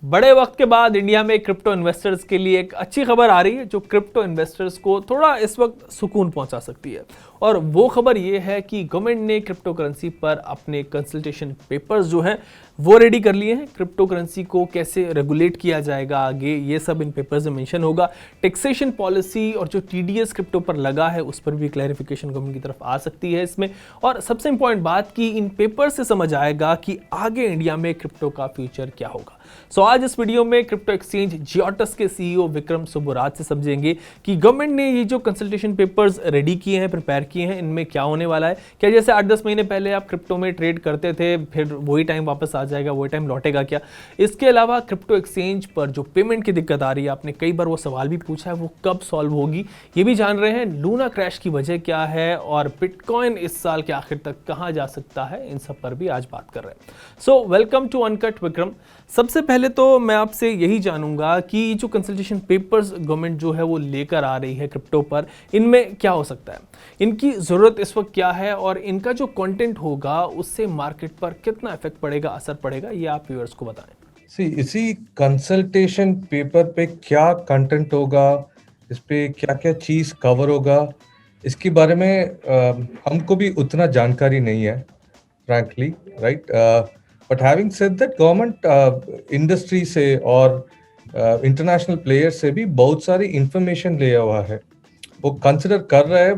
बड़े वक्त के बाद इंडिया में क्रिप्टो इन्वेस्टर्स के लिए एक अच्छी खबर आ रही है जो क्रिप्टो इन्वेस्टर्स को थोड़ा इस वक्त सुकून पहुंचा सकती है। और वो खबर ये है कि गवर्नमेंट ने क्रिप्टो करेंसी पर अपने कंसल्टेशन पेपर्स जो हैं वो रेडी कर लिए हैं। क्रिप्टो करेंसी को कैसे रेगुलेट किया जाएगा आगे, ये सब इन पेपर्स में मेंशन होगा। टैक्सेशन पॉलिसी और जो टीडीएस क्रिप्टो पर लगा है उस पर भी क्लैरिफिकेशन गवर्नमेंट की तरफ आ सकती है इसमें। और सबसे इंपॉर्टेंट बात कि इन पेपर से समझ आएगा कि आगे इंडिया में क्रिप्टो का फ्यूचर क्या होगा। सो आज इस वीडियो में क्रिप्टो एक्सचेंज जियोटस के सीईओ विक्रम सुब्बुराज से समझेंगे कि गवर्नमेंट ने ये जो कंसल्टेशन पेपर्स रेडी किए हैं, प्रिपेयर किए हैं, इनमें क्या होने वाला है। क्या जैसे 8-10 महीने पहले आप क्रिप्टो में ट्रेड करते थे फिर वही टाइम वापस आ जाएगा, वही टाइम लौटेगा क्या? इसके अलावा क्रिप्टो एक्सचेंज पर जो पेमेंट की दिक्कत आ रही है, आपने कई बार वो सवाल भी पूछा है, वो कब सॉल्व होगी ये भी जान रहे हैं। लूना क्रैश की वजह क्या है और बिटकॉइन इस साल के आखिर तक कहां जा सकता है, इन सब पर भी आज बात कर रहे हैं। So welcome to uncut Vikram. सबसे पहले तो मैं आपसे यही जानूंगा कि जो कंसल्टेशन पेपर्स गवर्नमेंट जो है वो लेकर आ रही है क्रिप्टो पर, इनमें क्या हो सकता है, इनकी ज़रूरत इस वक्त क्या है और इनका जो कंटेंट होगा उससे मार्केट पर कितना इफेक्ट पड़ेगा, असर पड़ेगा, ये आप व्यूअर्स को बताएं। इसी कंसल्टेशन पेपर पे क्या कंटेंट होगा, इस पे क्या क्या चीज़ कवर होगा, इसके बारे में हमको भी उतना जानकारी नहीं है frankly, right. But having said that, government industry से और इंटरनेशनल प्लेयर से भी बहुत सारी इंफॉर्मेशन लिया हुआ है। वो कंसिडर कर रहा है,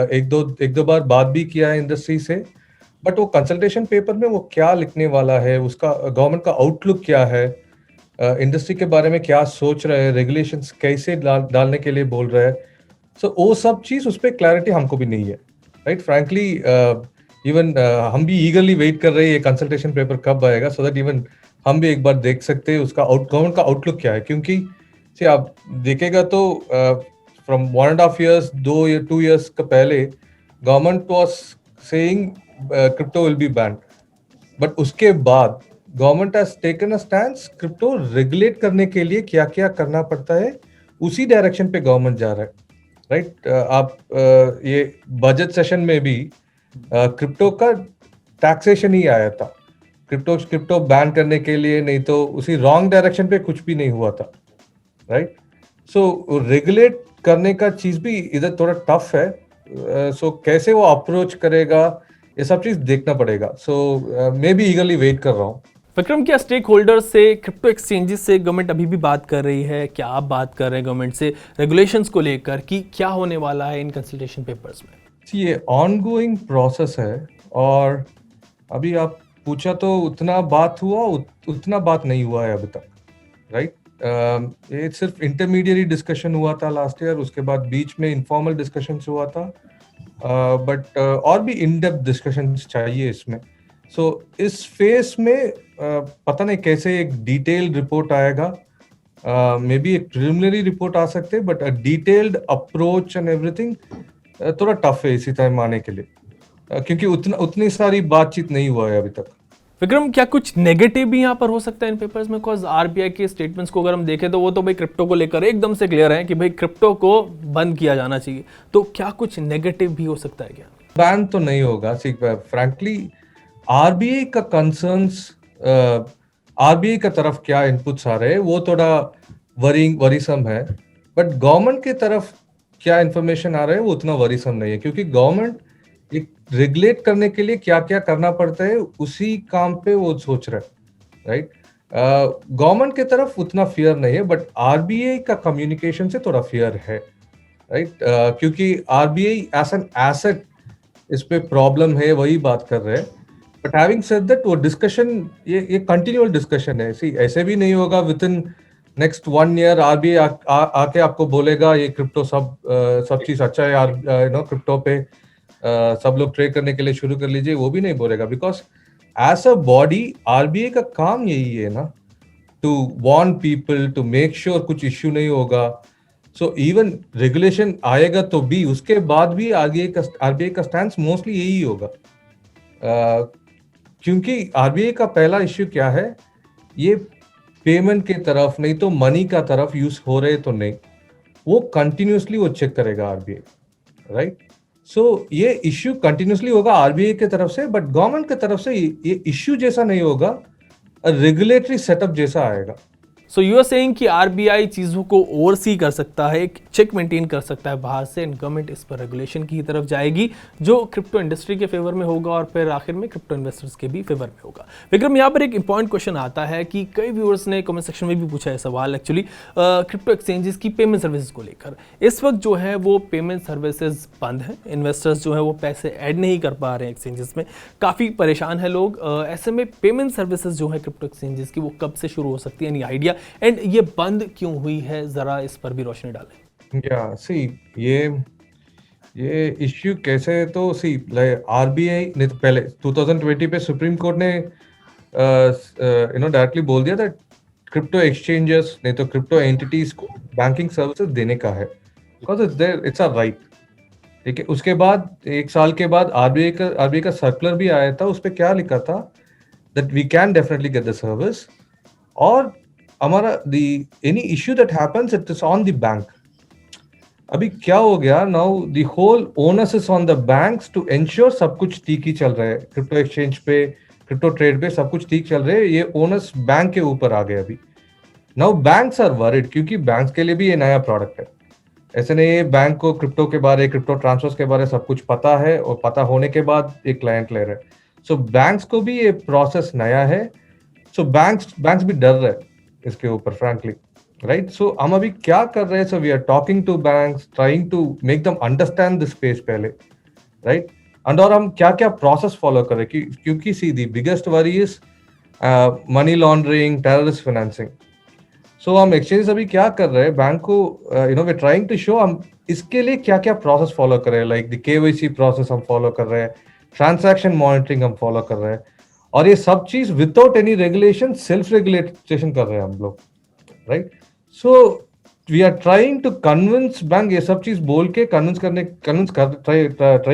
एक दो बार बात भी किया है इंडस्ट्री से। बट वो कंसल्टेशन पेपर में वो क्या लिखने वाला है, उसका गवर्नमेंट का आउटलुक क्या है, इंडस्ट्री के बारे में क्या सोच रहे हैं, रेगुलेशंस कैसे डालने के लिए बोल रहे हैं, सो वो सब चीज़ उस पर क्लैरिटी हमको भी नहीं है, राइट। फ्रैंकली इवन हम भी ईगरली वेट कर रहे हैं ये कंसल्टेशन पेपर कब आएगा, सो दैट इवन हम भी एक बार देख सकते हैं उसका गवर्नमेंट का आउटलुक क्या है। क्योंकि से आप देखेगा तो फ्रॉम 1.5 years, 2 years का पहले government was saying crypto will be band, but उसके बाद government has taken a stand, crypto regulate करने के लिए क्या क्या करना पड़ता है उसी डायरेक्शन पे गवर्नमेंट जा रहा है, राइट। आप ये बजट सेशन में भी क्रिप्टो का टैक्सेशन ही आया था, क्रिप्टो बैन करने के लिए, नहीं तो उसी रॉन्ग डायरेक्शन पे कुछ भी नहीं हुआ था, राइट। सो रेगुलेट करने का चीज भी इधर थोड़ा टफ है। सो कैसे वो अप्रोच करेगा ये सब चीज देखना पड़ेगा। सो मैं भी ईगरली वेट कर रहा हूँ। विक्रम, क्या स्टेक होल्डर्स से, क्रिप्टो एक्सचेंजेस से गवर्नमेंट अभी भी बात कर रही है? क्या आप बात कर रहे हैं गवर्नमेंट से रेगुलेशंस को लेकर कि क्या होने वाला है इन कंसल्टेशन पेपर्स में? ये ऑनगोइंग प्रोसेस है और अभी आप पूछा तो उतना बात हुआ, उतना बात नहीं हुआ है अभी तक, राइट। ये सिर्फ इंटरमीडिएट डिस्कशन हुआ था लास्ट ईयर, उसके बाद बीच में इनफॉर्मल डिस्कशन हुआ था, बट और भी इन डेप्थ डिस्कशन चाहिए इसमें। सो इस फेस में पता नहीं कैसे एक डिटेल्ड रिपोर्ट आएगा, मे बी एक प्रिलिमिनरी रिपोर्ट आ सकते हैं, but a detailed approach and everything थोड़ा टफ है इसी टाइम आने के लिए, क्योंकि उतनी सारी बातचीत नहीं हुआ है अभी तक। विक्रम, क्या कुछ नेगेटिव भी यहाँ पर हो सकता है इन पेपर्स में? बिकॉज आरबीआई के स्टेटमेंट्स को अगर हम देखें तो वो तो भाई क्रिप्टो को लेकर एकदम से क्लियर है कि भाई क्रिप्टो को बंद किया जाना चाहिए, तो क्या कुछ नेगेटिव भी हो सकता है क्या? बैन तो नहीं होगा, फ्रैंकली आरबीआई का कंसर्न्स, आरबीआई का तरफ क्या इनपुट्स आ रहे हैं वो थोड़ा वरीसम है, बट गवर्नमेंट की तरफ क्या इंफॉर्मेशन आ रहा है वो उतना वरीसम नहीं है, क्योंकि गवर्नमेंट एक रेगुलेट करने के लिए क्या क्या करना पड़ता है उसी काम पे वो सोच रहा है, राइट। गवर्नमेंट की तरफ उतना फियर नहीं है, बट आरबीआई का कम्युनिकेशन से थोड़ा फियर है, राइट। क्योंकि आरबीआई एज एन एसेट इस पे प्रॉब्लम है, वही बात कर रहे हैं। बट हैविंग सेड दैट, वो डिस्कशन ये कंटिन्यूअल डिस्कशन है। ऐसे भी नहीं होगा with in next 1 year RBI आके आपको बोलेगा ये क्रिप्टो सब चीज अच्छा है यार, क्रिप्टो पे सब लोग ट्रेड करने के लिए शुरू कर लीजिए, वो भी नहीं बोलेगा। Because as a body RBI का काम यही है ना, to warn people, to make sure कुछ इश्यू नहीं होगा। सो इवन रेगुलेशन आएगा तो भी उसके बाद भी आरबीआई का स्टैंड मोस्टली यही होगा, क्योंकि आरबीआई का पहला इश्यू क्या है, ये पेमेंट के तरफ नहीं तो मनी का तरफ यूज हो रहे तो नहीं, वो कंटिन्यूसली वो चेक करेगा आरबीआई, राइट। सो ये इश्यू कंटिन्यूसली होगा आरबीआई की तरफ से, बट गवर्नमेंट की तरफ से ये इश्यू जैसा नहीं होगा, रेगुलेटरी सेटअप जैसा आएगा। सो यू आर सेइंग कि आरबीआई चीज़ों को ओवरसी कर सकता है, एक चेक मेंटेन कर सकता है बाहर से, एंड गवर्नमेंट इस पर रेगुलेशन की तरफ जाएगी जो क्रिप्टो इंडस्ट्री के फेवर में होगा और फिर आखिर में क्रिप्टो इन्वेस्टर्स के भी फेवर में होगा। विक्रम, यहाँ पर एक इंपॉर्टेंट क्वेश्चन आता है कि कई व्यूअर्स ने कमेंट सेक्शन में भी पूछा है सवाल एक्चुअली क्रिप्टो एक्सचेंजेस की पेमेंट सर्विसेज को लेकर। इस वक्त जो है वो पेमेंट सर्विसेज बंद है, इन्वेस्टर्स जो है वो पैसे ऐड नहीं कर पा रहे हैं एक्सचेंजेस में, काफ़ी परेशान है लोग। ऐसे में पेमेंट सर्विसेज जो है क्रिप्टो एक्सचेंजेस की वो कब से शुरू हो सकती है, एनी आइडिया, एंड ये बंद क्यों हुई है, जरा इस पर भी रोशनी डालें। या सी ये इश्यू कैसे, तो सी आरबीआई ने तो पहले 2020 पे सुप्रीम कोर्ट ने डायरेक्टली बोल दिया था क्रिप्टो एक्सचेंजेस नहीं तो क्रिप्टो एंटिटीज को बैंकिंग सर्विसेज देने का है, बिकॉज इट्स अ राइट। ठीक है, उसके बाद 1 साल के बाद आरबीआई का सर्कुलर भी आया था, उस पर क्या लिखा था that we can definitely get the service, और हमारा any issue that happens it is on the bank. अभी क्या हो गया, now the whole onus is on the banks to ensure सब कुछ ठीक ही चल रहा है, क्रिप्टो एक्सचेंज पे क्रिप्टो ट्रेड पे सब कुछ ठीक चल रहे हैं, ये ओनस बैंक के ऊपर आ गए अभी। नाउ बैंक्स आर वरिड, क्योंकि बैंक्स के लिए भी ये नया प्रोडक्ट है। ऐसे नहीं बैंक को क्रिप्टो के बारे, क्रिप्टो ट्रांसफर्स के बारे सब कुछ पता है, और पता होने के बाद एक क्लाइंट ले रहे हैं। सो बैंक्स को भी ये प्रोसेस नया है, सो बैंक्स भी डर रहे हैं इसके ऊपर फ्रैंकली, राइट। सो हम अभी क्या कर रहे हैं, so we are talking to banks, trying to make them understand the space पहले, राइट। और हम क्या क्या प्रोसेस फॉलो कर रहे हैं, क्योंकि see the biggest worry is money laundering, terrorist financing. So हम एक्सचेंज अभी क्या कर रहे हैं, बैंक को वी ट्राइंग टू शो हम इसके लिए क्या क्या प्रोसेस फॉलो कर रहे हैं, लाइक द केवाईसी प्रोसेस हम फॉलो कर रहे हैं, ट्रांजैक्शन मॉनिटरिंग हम फॉलो कर रहे हैं, और ये सब चीज without any regulation, self regulation कर रहे हैं हम लोग, right. So we are trying to convince bank, ये सब चीज बोल के ट्राई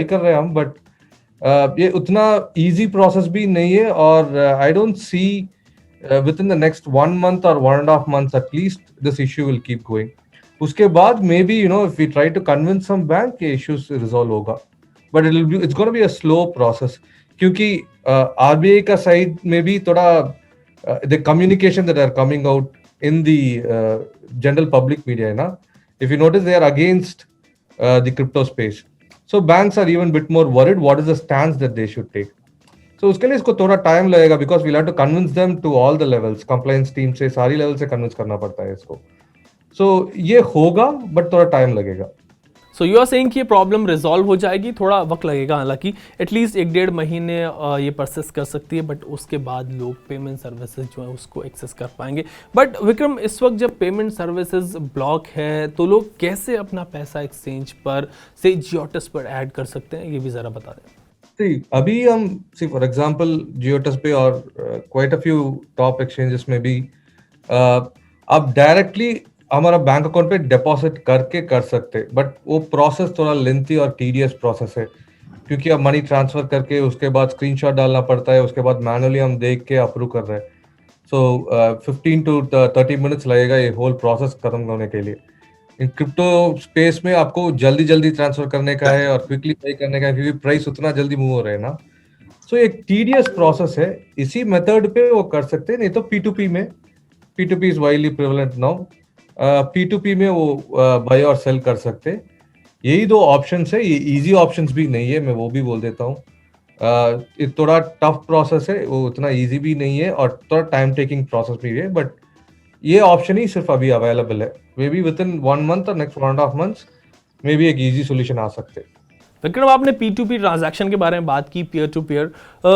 कर रहे हैं हम, बट ये उतना इजी प्रोसेस भी नहीं है, और I don't see within the next 1 month or 1.5 months at least this issue will keep going. उसके बाद maybe if we try to convince some bank ये issues resolve होगा, but it's going to be a slow process, क्योंकि RBI का side में भी थोड़ा the communication that are coming out in the general public media ना, if you notice they are against the crypto space, so banks are even bit more worried what is the stance that they should take. So उसके लिए इसको थोड़ा time लगेगा, because we have to convince them to all the levels, compliance team से सारी level से convince करना पड़ता है इसको। सो ये होगा, बट थोड़ा टाइम लगेगा। सो यू आर सेइंग कि ये प्रॉब्लम रिजॉल्व हो जाएगी, थोड़ा वक्त लगेगा, हालांकि एटलीस्ट 1-1.5 महीने ये प्रोसेस कर सकती है, बट उसके बाद लोग पेमेंट सर्विसेज जो है उसको एक्सेस कर पाएंगे। बट विक्रम, इस वक्त जब पेमेंट सर्विसेज ब्लॉक है तो लोग कैसे अपना पैसा एक्सचेंज पर से जियोटस पर ऐड कर सकते हैं, ये भी ज़रा बता दें। अभी हम फॉर एग्जांपल जियोटस पे और quite a few top exchanges में भी आप डायरेक्टली हमारा बैंक अकाउंट पे डिपॉजिट करके कर सकते, बट वो प्रोसेस थोड़ा लेंथी और टीडियस प्रोसेस है, क्योंकि आप मनी ट्रांसफर करके उसके बाद स्क्रीनशॉट डालना पड़ता है, उसके बाद मैनुअली हम देख के अप्रूव कर रहे हैं। सो 15 to 30 मिनट्स लगेगा ये होल प्रोसेस खत्म होने के लिए। इन क्रिप्टो स्पेस में आपको जल्दी ट्रांसफर करने का है और क्विकली पे करने का है, क्योंकि प्राइस उतना जल्दी मूव हो रहा है ना। सो एक टीडियस प्रोसेस है, इसी मेथड पे वो कर सकते हैं, नहीं तो P2P में, P2P is widely prevalent now, P2P में वो बाय और सेल कर सकते हैं। यही 2 ऑप्शंस है, ये इजी ऑप्शंस भी नहीं है, मैं वो भी बोल देता हूँ। ये थोड़ा टफ प्रोसेस है, वो उतना इजी भी नहीं है, और थोड़ा टाइम टेकिंग प्रोसेस भी है, बट ये ऑप्शन ही सिर्फ अभी अवेलेबल है। May be with in 1 month और नेक्स्ट 1.5 months मे बी एक इजी सोल्यूशन आ सकते हैं। विक्रम, आपने P2P ट्रांजैक्शन के बारे में बात की, पीयर टू पीयर।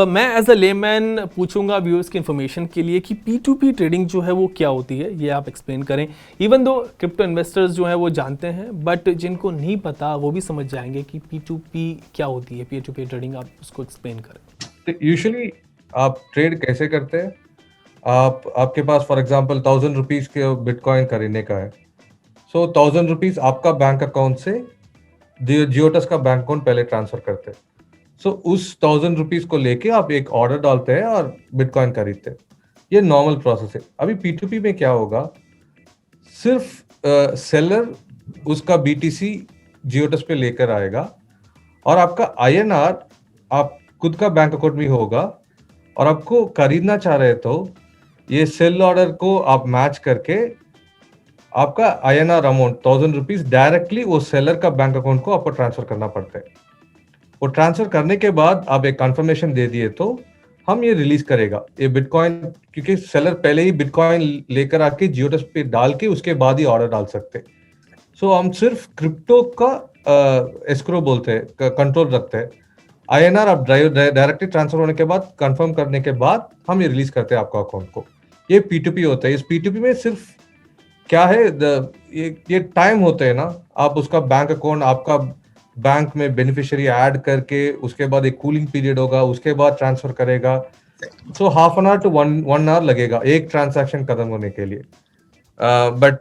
मैं एज अ लेमैन पूछूंगा व्यूअर्स की इन्फॉर्मेशन के लिए कि P2P ट्रेडिंग जो है वो क्या होती है, ये आप एक्सप्लेन करें। इवन दो क्रिप्टो इन्वेस्टर्स जो है वो जानते हैं, बट जिनको नहीं पता वो भी समझ जाएंगे कि P2P क्या होती है, पीयर टू पीयर ट्रेडिंग, आप उसको एक्सप्लेन करें। यूजुअली आप ट्रेड कैसे करते हैं, आपके पास फॉर एग्जांपल 1000 रुपीज के बिटकॉइन खरीदने का है, सो 1000 रुपीज आपका बैंक अकाउंट से जियोटस का बैंक अकाउंट पहले ट्रांसफर करते हैं। सो उस 1000 रुपीज को लेके आप एक ऑर्डर डालते हैं और बिटकॉइन खरीदते हैं। ये नॉर्मल प्रोसेस है। अभी P2P में क्या होगा, सिर्फ सेलर उसका BTC जियोटस पे लेकर आएगा, और आपका INR आप खुद का बैंक अकाउंट में होगा, और आपको खरीदना चाह रहे तो ये सेल ऑर्डर को आप मैच करके आपका INR अमाउंट 1000 रुपीज डायरेक्टली वो सेलर का बैंक अकाउंट को आपको ट्रांसफर करना पड़ता है। वो ट्रांसफर करने के बाद आप एक कंफर्मेशन दे दिए तो हम ये रिलीज करेगा ये बिटकॉइन, क्योंकि सेलर पहले ही बिटकॉइन लेकर आके जियोडेस्क पे डाल के उसके बाद ही ऑर्डर डाल सकते। सो हम सिर्फ क्रिप्टो का एस्क्रो बोलते हैं, कंट्रोल रखते हैं। INR आप डायरेक्टली ट्रांसफर होने के बाद कंफर्म करने के बाद हम ये रिलीज करते हैं आपका अकाउंट को। ये P2P होता है। इस P2P में सिर्फ क्या है, ये टाइम होते हैं ना, आप उसका बैंक अकाउंट आपका बैंक में बेनिफिशियरी ऐड करके उसके बाद एक कूलिंग पीरियड होगा, उसके बाद ट्रांसफर करेगा। So half an hour to one hour लगेगा एक ट्रांजैक्शन खत्म होने के लिए। बट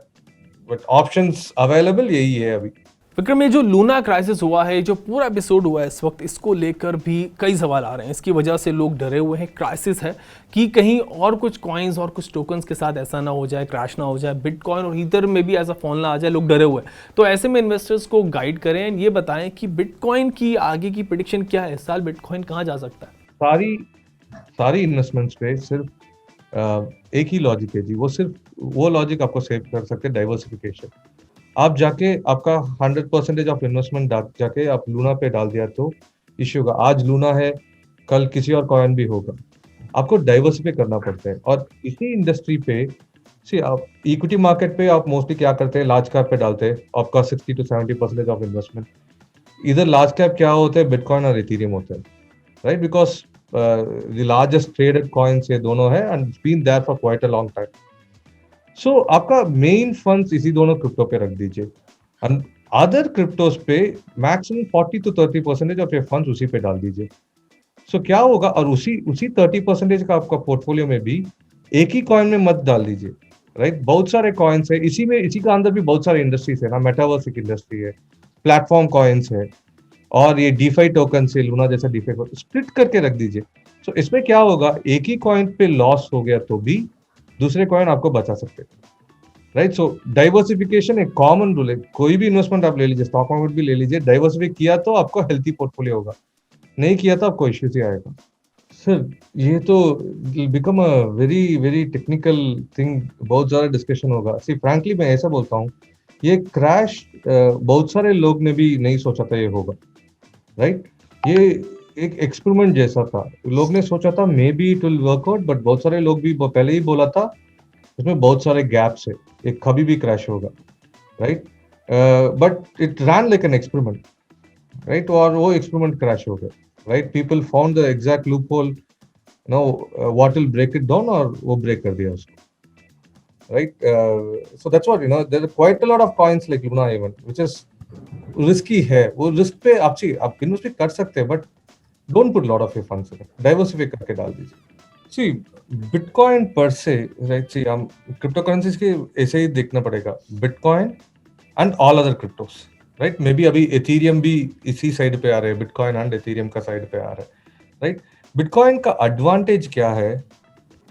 ऑप्शंस अवेलेबल यही है अभी। विक्रम, ये जो लूना क्राइसिस हुआ है, जो पूरा एपिसोड हुआ है इस वक्त, इसको लेकर भी कई सवाल आ रहे हैं। इसकी वजह से लोग डरे हुए हैं। क्राइसिस है कि कहीं और कुछ कॉइन्स और कुछ टोकन्स के साथ ऐसा ना हो जाए, क्रैश ना हो जाए, बिटकॉइन और ईथर में भी ऐसा फॉल ना आ जाए। लोग डरे हुए हैं। तो ऐसे में इन्वेस्टर्स को गाइड करें, ये बताएं कि बिटकॉइन की आगे की प्रेडिक्शन क्या है। इस साल बिटकॉइन कहाँ जा सकता है? सारी इन्वेस्टमेंट्स पे सिर्फ एक ही लॉजिक है जी, वो सिर्फ वो लॉजिक आपको सेव कर सकते हैं, डाइवर्सिफिकेशन। आप जाके आपका 100% ऑफ इन्वेस्टमेंट जाके आप लूना पे डाल दिया तो इश्यू होगा। आज लूना है, कल किसी और कॉइन भी होगा। आपको डाइवर्सिफाई करना पड़ता है। और इसी इंडस्ट्री पे आप इक्विटी मार्केट पे आप मोस्टली क्या करते हैं, लार्ज कैप पे डालते हैं आपका 60 to 70% ऑफ इन्वेस्टमेंट। इधर लार्ज कैप क्या होते हैं, बिटकॉइन और इथेरियम होते हैं, right? Because the largest traded coins ये दोनों है and it's been there for quite a long time. So आपका मेन फंड्स इसी दोनों क्रिप्टो पे रख दीजिए। एंड अदर क्रिप्टोस पे maximum 40 to 30% of your funds उसी पे डाल दीजिए। सो क्या होगा, और उसी उसी 30% का आपका पोर्टफोलियो में भी एक ही कॉइन में मत डाल दीजिए, राइट? बहुत सारे कॉइन्स है इसी में, इसी का अंदर भी बहुत सारे इंडस्ट्रीज है ना। मेटावर्स एक इंडस्ट्री है, प्लेटफॉर्म कॉइन्स है, और ये डीफाई टोकन से लूना जैसा डीफाई स्प्लिट करके रख दीजिए। सो इसमें क्या होगा, एक ही कॉइन पे लॉस हो गया तो भी दूसरे कॉइन आपको बचा सकते हैं, राइट? सो डाइवर्सिफिकेशन एक कॉमन रूल है। कोई भी इन्वेस्टमेंट आप ले लीजिए, स्टॉक मार्केट भी ले लीजिए, डाइवर्सिफाई किया तो आपको हेल्थी पोर्टफोलियो होगा, नहीं किया तो आपको इश्यूज ही आएगा। सर ये तो become a very very technical thing, बहुत ज्यादा डिस्कशन होगा। सी फ्रैंकली मैं ऐसा बोलता हूँ, ये क्रैश बहुत सारे लोग ने भी नहीं सोचा था ये होगा, राइट? ये एक एक्सपेरिमेंट जैसा था। लोग ने सोचा था may be it will work out, but बहुत सारे लोग भी पहले ही बोला था इसमें बहुत सारे गैप्स है, ये कभी भी क्रैश होगा, right? But it ran like an experiment, right? और वो एक्सपेरिमेंट क्रैश हो गया, right? People found the exact loophole, know what will break it down, और वो ब्रेक कर दिया उसको, right? So that's what, there are quite a lot of coins like Luna even, which is risky है। वो risk पे आप invest भी कर सकते हैं, but don't put lot of your funds in, diversify करके डाल दीजिए। सी बिटकॉइन पर से, राइट? सी हम क्रिप्टो करेंसीज के ऐसे ही देखना पड़ेगा, bitcoin and all other क्रिप्टोस, right? May be अभी एथेरियम भी इसी साइड पे आ रहे हैं, बिटकॉइन एंड एथेरियम का साइड पे आ रहा है, राइट? बिटकॉइन का एडवांटेज क्या है,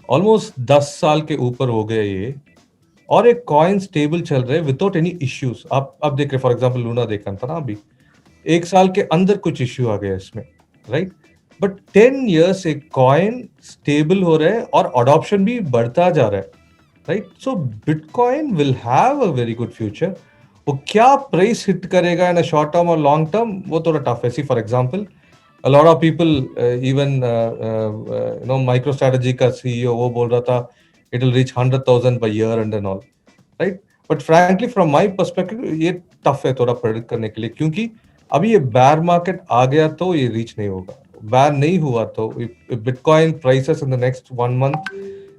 ऑलमोस्ट 10 साल के ऊपर हो गए ये, और एक कॉइन स्टेबल चल रहे विदाउट एनी इश्यूज। आप देख रहे, फॉर एग्जांपल लूना देखा था ना, अभी 1 साल के अंदर कुछ इश्यू आ गया इसमें, राइट? बट 10 years एक कॉइन स्टेबल हो रहा है और अडॉप्शन भी बढ़ता जा रहा है, right? So bitcoin will have a very good future. वो क्या प्राइस हिट करेगा इन अ शॉर्ट टर्म और लॉन्ग टर्म, वो थोड़ा टफ है। सी for example a lot of people, even MicroStrategy का CEO वो बोल रहा था it will reach 100,000 by year and all, right? But frankly from my perspective ये टफ है थोड़ा प्रेडिक्ट करने के लिए, क्योंकि अभी ये बेयर मार्केट आ गया तो ये रीच नहीं होगा। बेयर नहीं हुआ तो bitcoin prices in the next 1 month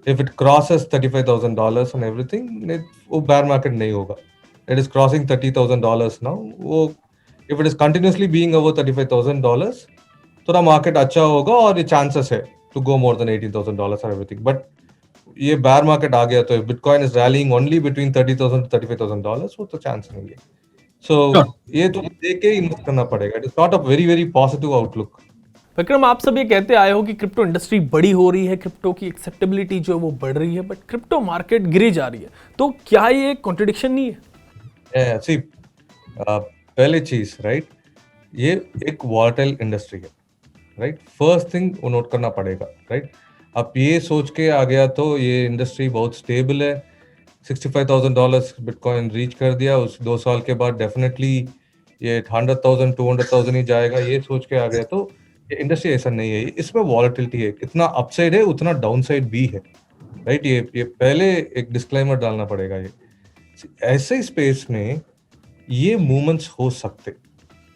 if it crosses $35,000 and everything, वो बेयर मार्केट नहीं होगा। It is crossing $30,000 now। वो if it is continuously being over $35,000, थोड़ा मार्केट अच्छा होगा और ये चांसेस है टू गो मोर देन $18,000 और एवरीथिंग। बट ये बेयर मार्केट आ गया तो bitcoin is railing only between $30,000 to $35,000, वो तो चांस नहीं है। सो ये तो देख के इन्वेस्ट करना पड़ेगा। It is not a very very positive outlook. Vikram, आप सब ये कहते आए हो कि क्रिप्टो इंडस्ट्री बड़ी हो रही है, क्रिप्टो की एक्सेप्टेबिलिटी जो है वो बढ़ रही है, बट क्रिप्टो मार्केट गिरी जा रही है, तो क्या ये कॉन्ट्रडिक्शन नहीं है? सी पहले चीज, राइट, ये एक वॉलेटाइल इंडस्ट्री है, राइट? फर्स्ट थिंग वो नोट करना पड़ेगा, राइट? आप ये सोच के आ गया तो ये इंडस्ट्री बहुत स्टेबल है, $65,000 बिटकॉइन रीच कर दिया, उस 2 साल के बाद डेफिनेटली ये 100,000 200,000 ही जाएगा, ये सोच के आ गया तो ये इंडस्ट्री ऐसा नहीं है। इसमें वॉलेटिलिटी है, कितना अपसाइड है उतना डाउन साइड भी है, राइट। ये पहले एक डिस्क्लेमर डालना पड़ेगा। ये ऐसे स्पेस में ये मूवमेंट्स हो सकते,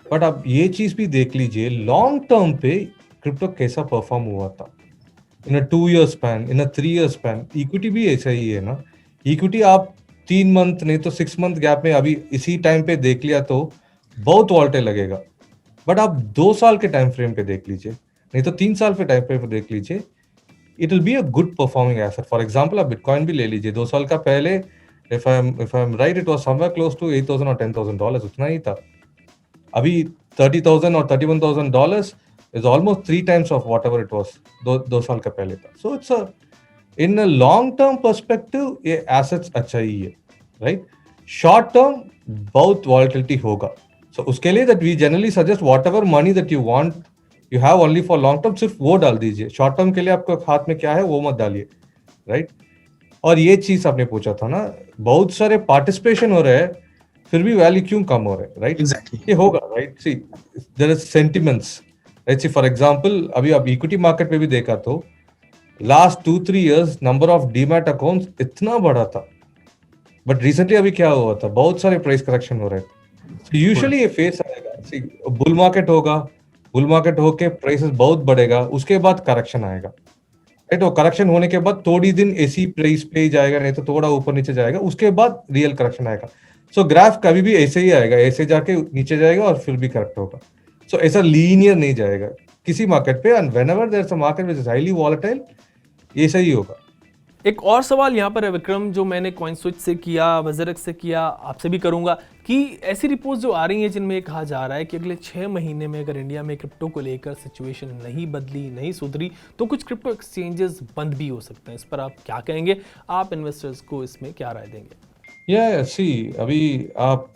बट आप ये चीज भी देख लीजिए लॉन्ग टर्म पे क्रिप्टो कैसा परफॉर्म हुआ था इन अ 2 year स्पैन, इन अ 3 year स्पैन। इक्विटी भी ऐसा ही है ना, इक्विटी आप 3 month नहीं तो 6 month गैप में अभी इसी टाइम पे देख लिया तो बहुत वॉल्टे लगेगा, बट आप 2 साल के टाइम फ्रेम पे देख लीजिए, नहीं तो 3 साल पे टाइम फ्रेम पे देख लीजिए, it will be a good performing asset. For example आप बिटकॉइन भी ले लीजिए, 2 साल का पहले if I am right it was somewhere close to 8,000 और $10,000, उतना ही था। अभी 30,000 और $31,000 is almost 3 times of whatever it was 2 साल का पहले था। So it's a in a long term perspective ये assets अच्छा ही है, right? Short term बहुत volatility होगा। So उसके लिए that we generally suggest whatever money that you want you have only for long term सिर्फ वो डाल दीजिए, short term के लिए आपको हाथ में क्या है वो मत डालिए, right? और ये चीज आपने पूछा था ना, बहुत सारे पार्टिसिपेशन हो रहे हैं फिर भी वैल्यू क्यों कम हो रहा है, राइट? Exactly. ये होगा, right. See there is sentiments, right. See for example अभी आप इक्विटी मार्केट पे भी देखा तो last 2-3 years number of demat accounts इतना बढ़ा था, बट रिसेंटली अभी क्या हुआ था, बहुत सारे प्राइस करेक्शन हो रहे थे। यूजुअली ये फेस आएगा, सी बुल मार्केट होगा, बुल मार्केट होके प्राइसेस बहुत बढ़ेगा, उसके बाद करेक्शन आएगा, राइट। वो करेक्शन होने के बाद थोड़ी दिन ऐसी प्राइस पे ही जाएगा, नहीं तो थोड़ा ऊपर नीचे जाएगा, उसके बाद रियल करेक्शन आएगा। सो ग्राफ कभी भी ऐसे ही आएगा, ऐसे जाके नीचे जाएगा और फिर भी करेक्ट होगा। सो ऐसा लीनियर नहीं जाएगा किसी मार्केट पे, and whenever there is a market which is highly volatile, ये सही होगा। एक और सवाल यहाँ पर है विक्रम, जो मैंने कॉइन स्विच से किया, वजरक से किया, आपसे भी करूंगा कि ऐसी रिपोर्ट्स जो आ रही हैं जिनमें ये कहा जा रहा है कि अगले 6 महीने में अगर इंडिया में क्रिप्टो को लेकर सिचुएशन नहीं बदली, नहीं सुधरी, तो कुछ क्रिप्टो एक्सचेंजेस बंद भी हो सकते हैं। इस पर आप क्या कहेंगे? आप इन्वेस्टर्स को इसमें क्या राय देंगे? सी अभी आप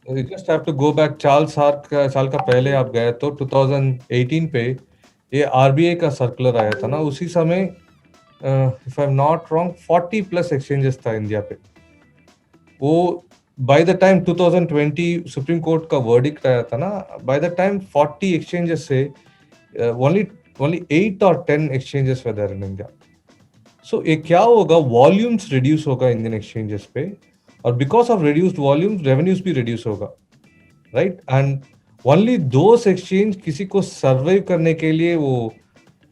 just have to go back 4 साल का पहले आप गए तो 2018 पे ये आरबीआई का सर्कुलर आया था ना, उसी समय if I am not wrong 40+ exchanges था इंडिया पे। वो by the time 2020 Supreme Court का वर्डिक्ट आया था ना, बाय द टाइम 40 एक्सचेंजेस से ओनली 8 और 10 exchanges were there in India. So ये क्या होगा, वॉल्यूम्स रिड्यूस होगा इंडियन एक्सचेंजेस पे, और because of reduced volumes revenues भी रिड्यूस होगा, right. And only those exchange किसी को सर्वाइव करने के लिए वो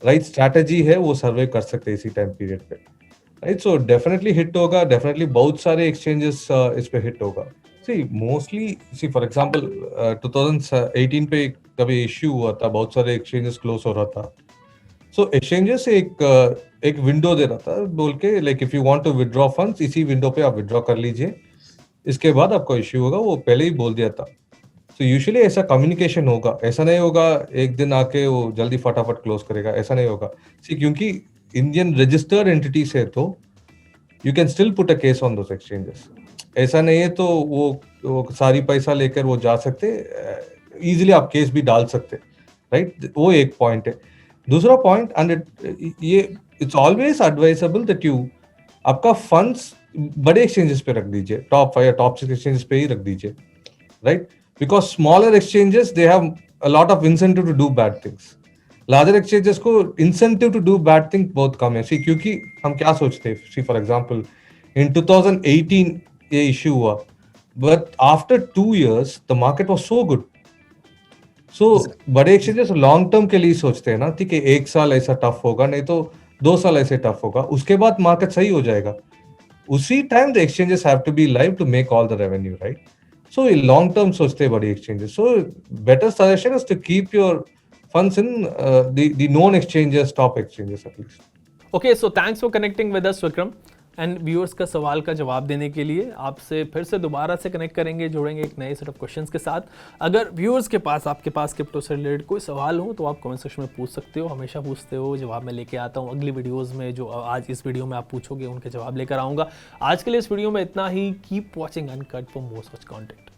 राइट स्ट्रैटेजी है, वो सर्वाइव कर सकते हैं इसी टाइम पीरियड पे, राइट। सो डेफिनेटली हिट होगा, डेफिनेटली बहुत सारे एक्सचेंजेस इस पे हिट होगा। सी मोस्टली सी फॉर एग्जांपल 2018 पे कभी इश्यू हुआ था, बहुत सारे एक्सचेंजेस क्लोज हो रहा था। सो एक्सचेंजेस एक विंडो दे रहा था बोल के, like if you want to withdraw funds इसी विंडो पे आप विड्रॉ कर लीजिए, इसके बाद आपको इश्यू होगा, वो पहले ही बोल दिया था। सो यूजुअली ऐसा कम्युनिकेशन होगा, ऐसा नहीं होगा एक दिन आके वो जल्दी फटाफट क्लोज करेगा, ऐसा नहीं होगा। सी क्योंकि इंडियन रजिस्टर्ड एंटिटी से तो you can still put a case on those exchanges, ऐसा नहीं है तो वो सारी पैसा लेकर वो जा सकते, इजीली आप केस भी डाल सकते, राइट। वो एक पॉइंट है। दूसरा पॉइंट, एंड ये it's always advisable that you आपका फंड्स बड़े एक्सचेंजेस पे रख दीजिए, टॉप 5 या टॉप 6 एक्सचेंजेस पे ही रख दीजिए, right. Because smaller exchanges they have a lot of incentive to do bad things, larger exchanges को incentive to do bad thing बहुत कम है। सी क्योंकि हम क्या सोचते हैं, सी फॉर एग्जांपल इन 2018 ये इश्यू हुआ, but after 2 years the market was so good. So बड़े एक्सचेंजेस लॉन्ग टर्म के लिए सोचते हैं ना, ठीक है 1 साल ऐसा टफ होगा, नहीं तो 2 साल ऐसे टफ होगा, उसके बाद मार्केट सही हो जाएगा। उसी time the exchanges have to be live to make all the revenue, right. So ये लॉन्ग टर्म सोचते हैं बड़ी exchanges. So better suggestion is to keep your funds in the known exchanges, top exchanges at least. Okay, so thanks for connecting with us, Vikram. And viewers का सवाल का जवाब देने के लिए आपसे फिर से दोबारा से कनेक्ट करेंगे, जोड़ेंगे एक नए सेट ऑफ क्वेश्चंस के साथ। अगर व्यूअर्स के पास आपके पास क्रिप्टो से रिलेटेड कोई सवाल हो तो आप कमेंट सेक्शन में पूछ सकते हो, हमेशा पूछते हो, जवाब मैं लेके आता हूँ। अगली वीडियोज़ में जो आज इस वीडियो में आप पूछोगे उनके जवाब लेकर आऊँगा। आज के लिए इस वीडियो में इतना ही। Keep watching Uncut for more such content.